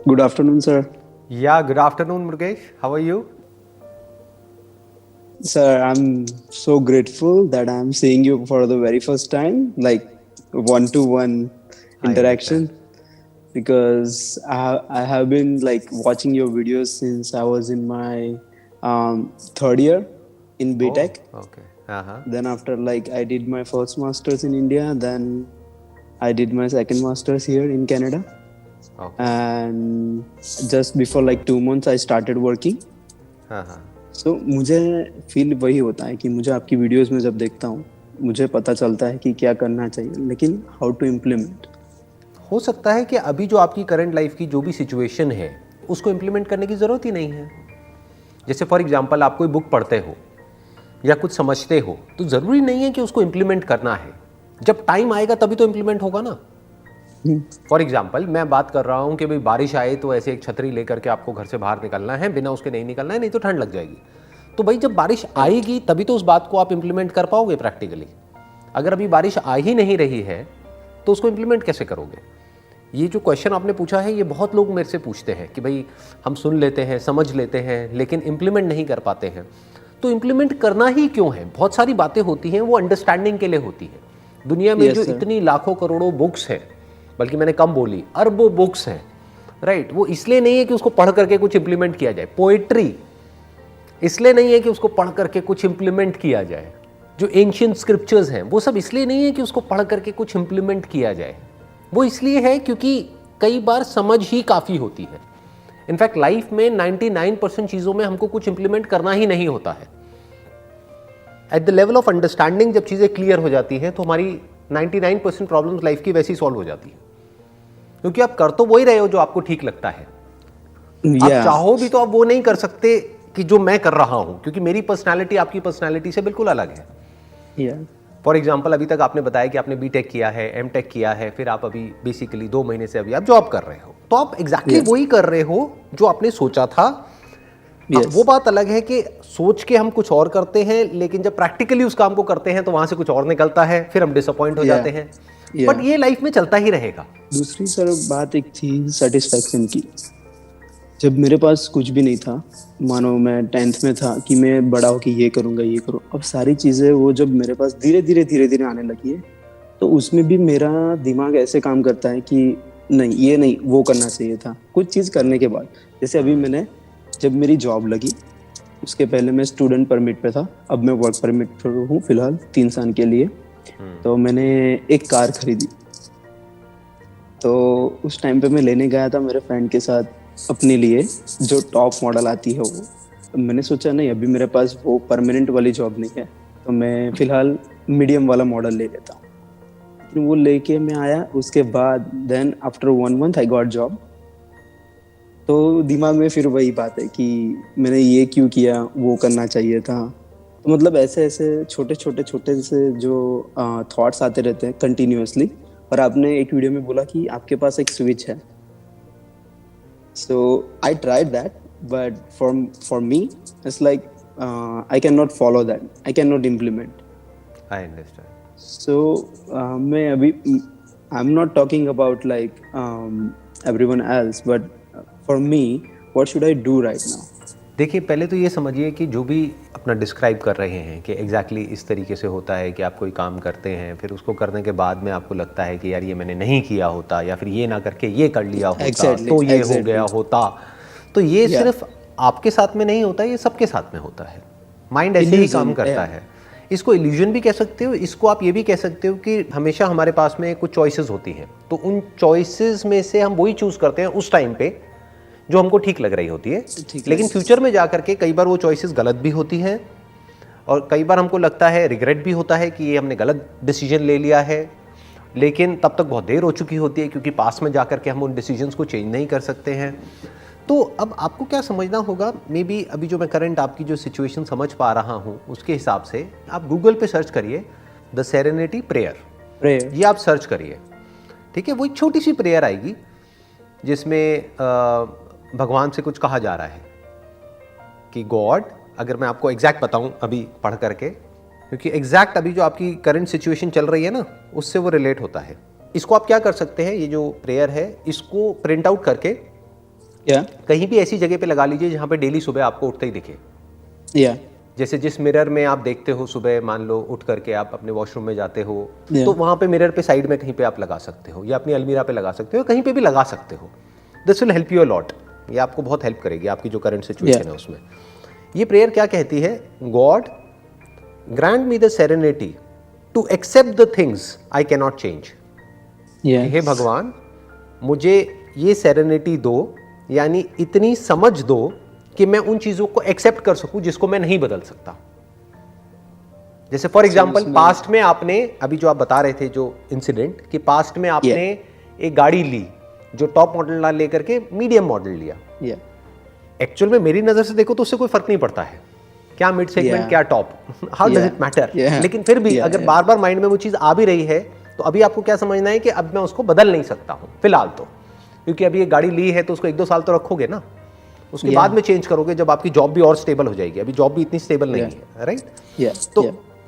Good afternoon, sir. Yeah, good afternoon, Murgesh. How are you? Sir, I'm so grateful that I'm seeing you for the very first time, like one-to-one I understand. interaction, because I have been like watching your videos since I was in my third year in Oh, BTech. okay. Uh-huh. Then after like I did my first masters in India, then I did my second masters here in Canada, Okay. and just before like 2 months I started working. Uh-huh. सो मुझे feel वही होता है कि मुझे आपकी videos में जब देखता हूँ मुझे पता चलता है कि क्या करना चाहिए लेकिन हाउ टू इम्प्लीमेंट। हो सकता है कि अभी जो आपकी करंट लाइफ की जो भी सिचुएशन है उसको इम्प्लीमेंट करने की ज़रूरत ही नहीं है। जैसे फॉर एग्जांपल आप कोई बुक पढ़ते हो या कुछ समझते हो तो ज़रूरी नहीं है कि उसको इम्प्लीमेंट करना है। जब टाइम आएगा तभी तो इम्प्लीमेंट होगा ना। फॉर एग्जाम्पल मैं बात कर रहा हूँ कि भाई बारिश आए तो ऐसे एक छतरी लेकर के आपको घर से बाहर निकलना है, बिना उसके नहीं निकलना है, नहीं तो ठंड लग जाएगी। तो भाई जब बारिश आएगी तभी तो उस बात को आप इम्प्लीमेंट कर पाओगे प्रैक्टिकली। अगर अभी बारिश आ ही नहीं रही है तो उसको इम्प्लीमेंट कैसे करोगे? ये जो क्वेश्चन आपने पूछा है ये बहुत लोग मेरे से पूछते हैं कि भाई हम सुन लेते हैं, समझ लेते हैं, लेकिन इम्प्लीमेंट नहीं कर पाते हैं। तो इम्प्लीमेंट करना ही क्यों है? बहुत सारी बातें होती हैं वो अंडरस्टैंडिंग के लिए होती हैं। दुनिया में जो यस सर। इतनी लाखों करोड़ों बुक्स हैं, बल्कि मैंने कम बोली, अरबों बुक्स हैं, राइट, वो इसलिए नहीं है कि उसको पढ़ करके कुछ इंप्लीमेंट किया जाए। पोएट्री इसलिए नहीं है कि उसको पढ़ करके कुछ इंप्लीमेंट किया जाए। जो एंशियंट स्क्रिप्चर्स हैं वो सब इसलिए नहीं है कि उसको पढ़ करके कुछ इंप्लीमेंट किया जाए। वो इसलिए है क्योंकि कई बार समझ ही काफ़ी होती है। इनफैक्ट लाइफ में 99% चीज़ों में हमको कुछ इंप्लीमेंट करना ही नहीं होता है। At the level of understanding जब चीज़ें क्लियर हो जाती हैं तो हमारी 99% प्रॉब्लम्स लाइफ की वैसी सॉल्व हो जाती है, क्योंकि आप कर तो वही रहे हो जो आपको ठीक लगता है। आप या चाहो भी तो आप वो नहीं कर सकते कि जो मैं कर रहा हूं, क्योंकि मेरी पर्सनालिटी आपकी पर्सनालिटी से बिल्कुल अलग है। या फॉर एग्जाम्पल अभी तक आपने बताया कि आपने बीटेक किया है, एमटेक किया है, फिर आप अभी बेसिकली 2 महीने से अभी आप जॉब कर रहे हो, तो आप एग्जैक्टली वही कर रहे हो जो आपने सोचा था। अब यस वो बात अलग है कि सोच के हम कुछ और करते हैं, लेकिन जब प्रैक्टिकली उस काम को करते हैं तो वहां से कुछ और निकलता है, फिर हम डिसअपॉइंट हो या जाते हैं। या बट ये लाइफ में चलता ही रहेगा। दूसरी सर बात एक थी सेटिस्फैक्शन की। जब मेरे पास कुछ भी नहीं था, मानो मैं 10th में था कि मैं बड़ा होके ये करूँगा ये करूँ, अब सारी चीज़ें वो जब मेरे पास धीरे धीरे आने लगी है तो उसमें भी मेरा दिमाग ऐसे काम करता है कि नहीं ये नहीं वो करना चाहिए था कुछ चीज़ करने के बाद। जैसे अभी मैंने जब मेरी जॉब लगी उसके पहले मैं स्टूडेंट परमिट पे था, अब मैं वर्क परमिट पर हूँ फिलहाल 3 साल के लिए। तो मैंने एक कार खरीदी। तो उस टाइम पे मैं लेने गया था मेरे फ्रेंड के साथ अपने लिए जो टॉप मॉडल आती है वो। तो मैंने सोचा नहीं अभी मेरे पास वो परमानेंट वाली जॉब नहीं है तो मैं फिलहाल मीडियम वाला मॉडल ले लेता हूँ। लेकिन वो लेके मैं आया उसके बाद then after 1 month I got job. तो दिमाग में फिर वही बात है कि मैंने ये क्यों किया, वो करना चाहिए था। तो मतलब ऐसे ऐसे छोटे से जो थॉट्स आते रहते हैं कंटिन्यूअसली। और आपने एक वीडियो में बोला कि आपके पास एक स्विच है, so I tried that but for me it's like I can not follow that, I can not implement. I understand. So मैं अभी I am not talking about like everyone else but for me what should I do right now? देखिए पहले तो ये समझिए कि जो भी अपना डिस्क्राइब कर रहे हैं कि एग्जैक्टली इस तरीके से होता है कि आप कोई काम करते हैं, फिर उसको करने के बाद में आपको लगता है कि यार ये मैंने नहीं किया होता, या फिर ये ना करके ये कर लिया होता Exactly, तो ये हो गया exactly. होता। तो ये Yeah, सिर्फ आपके साथ में नहीं होता, ये सबके साथ में होता है। माइंड ऐसे ही काम illusion, करता yeah. है। इसको इल्यूजन भी कह सकते हो, इसको आप ये भी कह सकते हो कि हमेशा हमारे पास में कुछ चॉइसेस होती हैं, तो उन चॉइसेस में से हम वही चूज करते हैं उस टाइम पे जो हमको ठीक लग रही होती है। ठीक लेकिन लगे। फ्यूचर में जाकर के कई बार वो चॉइसेस गलत भी होती हैं, और कई बार हमको लगता है, रिग्रेट भी होता है कि ये हमने गलत डिसीजन ले लिया है, लेकिन तब तक बहुत देर हो चुकी होती है क्योंकि पास में जाकर के हम उन डिसीजंस को चेंज नहीं कर सकते हैं। तो अब आपको क्या समझना होगा, मे बी अभी जो मैं करंट आपकी जो सिचुएशन समझ पा रहा हूँ उसके हिसाब से आप गूगल पे सर्च करिए द सेरेनिटी प्रेयर, Prayer. ये आप सर्च करिए, ठीक है। वो एक छोटी सी प्रेयर आएगी जिसमें भगवान से कुछ कहा जा रहा है कि गॉड, अगर मैं आपको एग्जैक्ट बताऊं अभी पढ़ करके, क्योंकि एग्जैक्ट अभी जो आपकी करंट सिचुएशन चल रही है ना उससे वो रिलेट होता है। इसको आप क्या कर सकते हैं, ये जो प्रेयर है इसको प्रिंट आउट करके या कहीं भी ऐसी जगह पे लगा लीजिए जहाँ पे डेली सुबह आपको उठते ही दिखे। या जैसे जिस मिरर में आप देखते हो सुबह, मान लो उठ करके आप अपने वॉशरूम में जाते हो, Yeah. तो वहाँ पे मिरर पे साइड में कहीं पे आप लगा सकते हो, या अपनी अलमीरा पे लगा सकते हो, कहीं पे भी लगा सकते हो। This will help you a lot. ये आपको बहुत हेल्प करेगी आपकी जो करंट सिचुएशन है उसमें। ये प्रेयर क्या कहती है? God grant me the serenity to accept the things I can not change. हे भगवान, मुझे ये सेरेनिटी दो, यानी इतनी समझ दो कि मैं उन चीजों को एक्सेप्ट कर सकूं जिसको मैं नहीं बदल सकता। जैसे फॉर एग्जांपल पास्ट में आपने, अभी जो आप बता रहे थे जो इंसिडेंट, कि पास्ट में आपने एक गाड़ी ली जो टॉप मॉडल ना लेकर के मीडियम मॉडल लिया। एक्चुअल में मेरी नजर से देखो तो उससे कोई फर्क नहीं पड़ता है, क्या मिड सेगमेंट क्या top, how does it matter. लेकिन फिर भी अगर बार बार माइंड में वो चीज आ भी रही है तो अभी आपको क्या समझना है कि अब मैं उसको बदल नहीं सकता हूं फिलहाल तो, क्योंकि अभी एक गाड़ी ली है तो उसको 1-2 साल तो रखोगे ना, उसके बाद में चेंज करोगे जब आपकी जॉब भी और स्टेबल हो जाएगी। अभी जॉब भी इतनी स्टेबल नहीं है, राइट? तो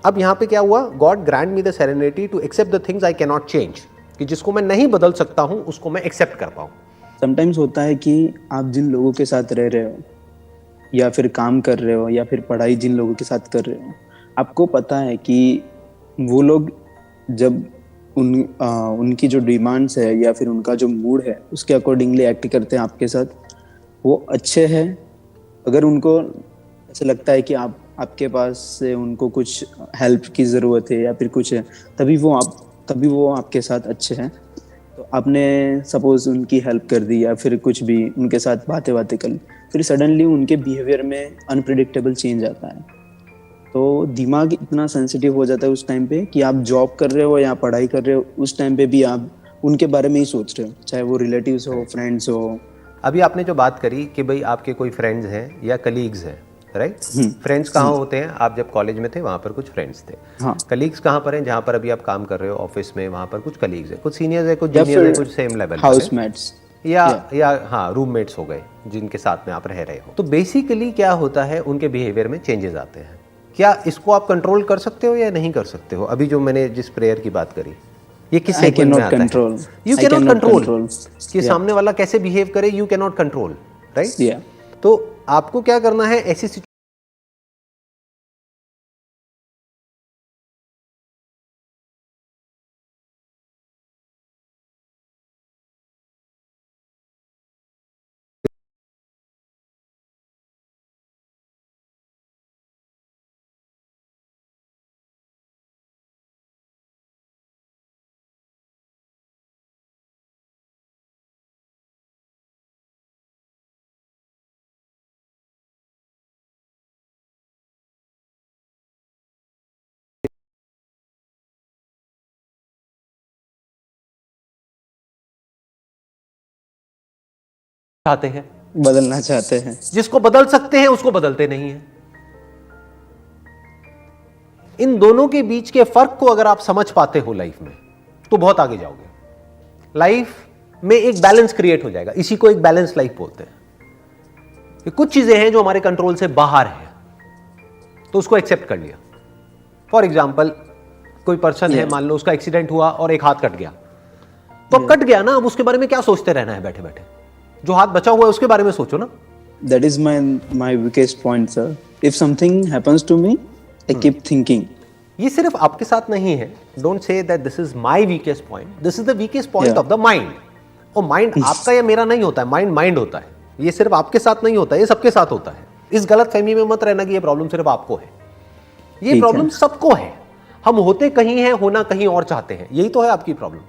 अब यहाँ पे क्या हुआ? God grant me the serenity to accept the things I can not change, कि जिसको मैं नहीं बदल सकता हूँ उसको मैं एक्सेप्ट कर पाऊँ। समटाइम्स होता है कि आप जिन लोगों के साथ रह रहे हो या फिर काम कर रहे हो या फिर पढ़ाई जिन लोगों के साथ कर रहे हो, आपको पता है कि वो लोग जब उनकी जो डिमांड्स है या फिर उनका जो मूड है उसके अकॉर्डिंगली एक्ट करते हैं आपके साथ, वो अच्छे हैं। अगर उनको ऐसा लगता है कि आपके पास से उनको कुछ हेल्प की ज़रूरत है या फिर कुछ है, तभी वो आपके साथ अच्छे हैं। तो आपने सपोज उनकी हेल्प कर दी या फिर कुछ भी उनके साथ बातें कर ली, फिर सडनली उनके बिहेवियर में अनप्रिडिक्टेबल चेंज आता है। तो दिमाग इतना सेंसिटिव हो जाता है उस टाइम पे कि आप जॉब कर रहे हो या पढ़ाई कर रहे हो, उस टाइम पे भी आप उनके बारे में ही सोच रहे हो, चाहे वो रिलेटिव्स हो, फ्रेंड्स हो। अभी आपने जो बात करी कि भाई आपके कोई फ्रेंड्स हैं या कलीग्स हैं, राइट? फ्रेंड्स कहाँ होते हैं? आप जब कॉलेज में थे वहाँ पर कुछ फ्रेंड्स थे। हाँ। कलीग्स कहाँ पर हैं? जहाँ पर अभी आप काम कर रहे हो ऑफिस में, वहाँ पर कुछ कलीग्स हैं, कुछ सीनियर्स हैं, कुछ जूनियर्स हैं, कुछ सेम लेवल पर हाउसमेट्स या हाँ रूममेट्स हो गए जिनके साथ में आप रह रहे हो। तो बेसिकली क्या होता है, उनके बिहेवियर में चेंजेस आते हैं। क्या इसको आप कंट्रोल कर सकते हो या नहीं कर सकते हो? अभी जो मैंने जिस प्रेयर की बात करी, ये किस सेगमेंट में आता है? यू कैन नॉट कंट्रोल कि सामने वाला कैसे बिहेव करे, you can not control, right? तो आपको क्या करना है, ऐसी चाहते हैं, बदलना चाहते हैं, जिसको बदल सकते हैं उसको बदलते नहीं है। इन दोनों के बीच के फर्क को अगर आप समझ पाते हो लाइफ में तो बहुत आगे जाओगे। लाइफ में एक बैलेंस क्रिएट हो जाएगा, इसी को एक बैलेंस लाइफ बोलते हैं। कि कुछ चीजें हैं जो हमारे कंट्रोल से बाहर है तो उसको एक्सेप्ट कर लिया। फॉर एग्जाम्पल कोई पर्सन है, मान लो उसका एक्सीडेंट हुआ और एक हाथ कट गया, तो अब कट गया ना, अब उसके बारे में क्या सोचते रहना है बैठे बैठे? जो हाथ बचा हुआ है उसके बारे में सोचो ना। That is my weakest point, sir. If something happens to me, I keep thinking. ये सिर्फ आपके साथ नहीं है। Don't say that this is my weakest point, this is the weakest point of the mind. और माइंड आपका या मेरा नहीं होता है, माइंड होता है। ये सिर्फ आपके साथ नहीं होता है, ये सबके साथ होता है। इस गलत फहमी में मत रहना कि ये प्रॉब्लम सिर्फ आपको है, ये प्रॉब्लम सबको है। हम होते कहीं हैं, होना कहीं और चाहते हैं, यही तो है आपकी प्रॉब्लम।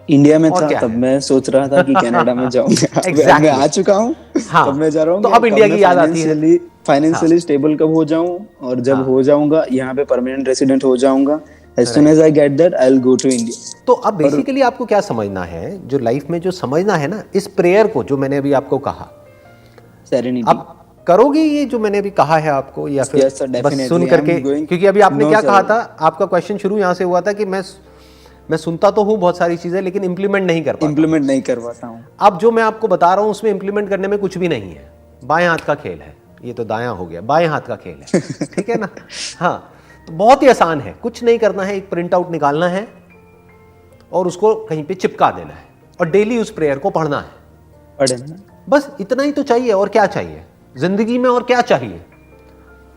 इंडिया में था तब मैं सोच रहा था कि कनाडा में जाऊंगा। exactly. मैं आ चुका हूँ, हाँ, तब मैं जा रहा हूँ। तो अब इंडिया की याद आती है। फाइनेंशियली स्टेबल कब हो जाऊं, और जब हो जाऊंगा यहाँ पे परमानेंट रेसिडेंट हो जाऊंगा, as soon as I get that I'll go to India. तो अब बेसिकली आपको क्या समझना है, जो लाइफ में जो समझना है ना, इस प्रेयर को जो मैंने अभी आपको कहा, सेरेनिटी, अब करोगे ये जो मैंने अभी कहा है आपको, या फिर बस सुन करके? क्योंकि अभी आपने क्या कहा था, आपका क्वेश्चन शुरू यहाँ से हुआ था कि मैं सुनता तो हूँ बहुत सारी चीजें लेकिन इंप्लीमेंट नहीं कर पाता हूँ। अब जो मैं आपको बता रहा हूँ उसमें इंप्लीमेंट करने में कुछ भी नहीं है। बाएं हाथ का खेल है, ये तो दायां हो गया, बाएं हाथ का खेल है। ठीक है ना? हाँ, तो बहुत ही आसान है, कुछ नहीं करना है, एक प्रिंट आउट निकालना है और उसको कहीं पे चिपका देना है और डेली उस प्रेयर को पढ़ना है। बस इतना ही तो चाहिए, और क्या चाहिए जिंदगी में, और क्या चाहिए?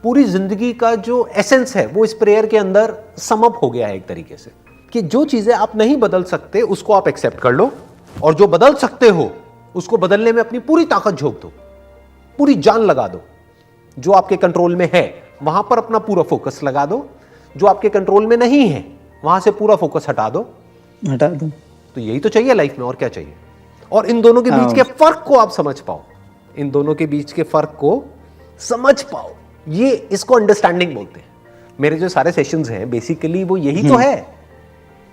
पूरी जिंदगी का जो एसेंस है वो इस प्रेयर के अंदर समअप हो गया है एक तरीके से, कि जो चीजें आप नहीं बदल सकते उसको आप एक्सेप्ट कर लो, और जो बदल सकते हो उसको बदलने में अपनी पूरी ताकत झोंक दो, पूरी जान लगा दो। जो आपके कंट्रोल में है वहां पर अपना पूरा फोकस लगा दो, जो आपके कंट्रोल में नहीं है वहां से पूरा फोकस हटा दो। तो यही तो चाहिए लाइफ में, और क्या चाहिए? और इन दोनों के बीच के फर्क को आप समझ पाओ, इन दोनों के बीच के फर्क को समझ पाओ, ये इसको अंडरस्टैंडिंग बोलते हैं। मेरे जो सारे सेशंस हैं बेसिकली वो यही तो है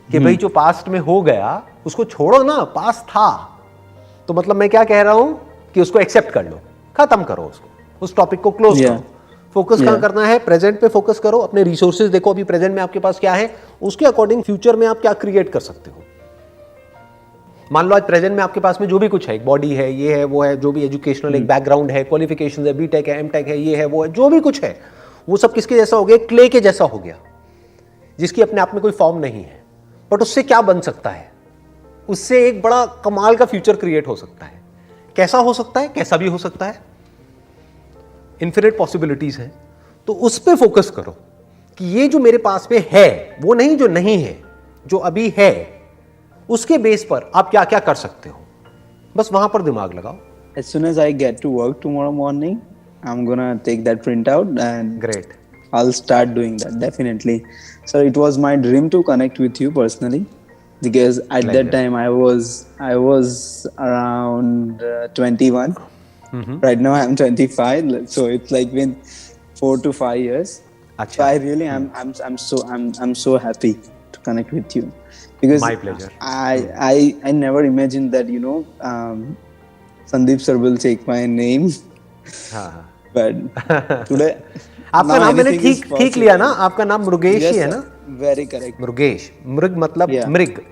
कि भाई जो पास्ट में हो गया उसको छोड़ो ना, पास्ट था तो मतलब मैं क्या कह रहा हूं कि उसको एक्सेप्ट कर लो, खत्म करो उसको, उस टॉपिक को क्लोज करो। फोकस कहां करना है? प्रेजेंट पे फोकस करो, अपने रिसोर्सेज देखो अभी प्रेजेंट में आपके पास क्या है, उसके अकॉर्डिंग फ्यूचर में आप क्या क्रिएट कर सकते हो। मान लो आज प्रेजेंट में आपके पास में जो भी कुछ है, एक बॉडी है, ये है, वो है, जो भी एजुकेशनल एक बैकग्राउंड है, क्वालिफिकेशंस है, बीटेक है, एमटेक है, ये है, वो है, जो भी कुछ है, वो सब किसके जैसा हो गया? क्ले के जैसा हो गया, जिसकी अपने आप में कोई फॉर्म नहीं है। बट उससे क्या बन सकता है? उससे एक बड़ा कमाल का फ्यूचर क्रिएट हो सकता है। कैसा हो सकता है? कैसा भी हो सकता है, इन्फिनिट पॉसिबिलिटीज है। तो उस पे फोकस करो कि ये जो मेरे पास में है वो नहीं जो नहीं है, जो अभी है उसके बेस पर आप क्या क्या कर सकते हो, बस वहां पर दिमाग लगाओ। As soon as I get to work tomorrow morning, I'm gonna take that printout and Great. I'll start doing that definitely. So it was my dream to connect with you personally, because at Pleasure. that time I was around 21. Right now I'm 25, so it's like been 4 to 5 years. अच्छा. So I really I'm so happy to connect with you, because My pleasure. I never imagined that Sandeep sir will take my name. हाँ. But today आपका नाम मैंने ठीक लिया ना? आपका नाम मृगेश ही है ना? Very correct. मृगेश, मृग मतलब Yeah.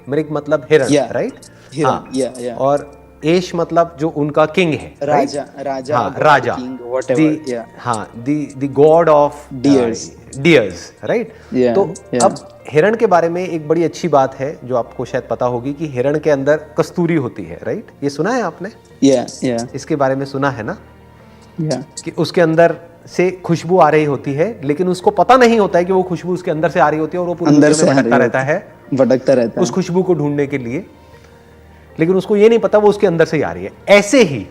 मृग मतलब हिरण, राइट? हिरण, yeah. और एश मतलब जो उनका किंग है, राजा, हाँ, राजा, king, whatever. Yeah. हाँ, the god of deers, right? Yeah, तो yeah. अब हिरण के बारे में एक बड़ी अच्छी बात है जो आपको शायद पता होगी कि हिरण के अंदर कस्तूरी होती है, राइट? ये सुना है आपने? Yeah. इसके बारे में सुना है ना? Yeah. कि उसके अंदर से खुशबू आ रही होती है, लेकिन उसको पता नहीं होता है कि वो खुशबू उसके अंदर से आ रही होती है, और वो पूरे अंदर दुनिया में भटकता रहता है उस खुशबू को ढूंढने के लिए, लेकिन उसको ये नहीं पता वो उसके अंदर से ही आ रही है। ऐसे ही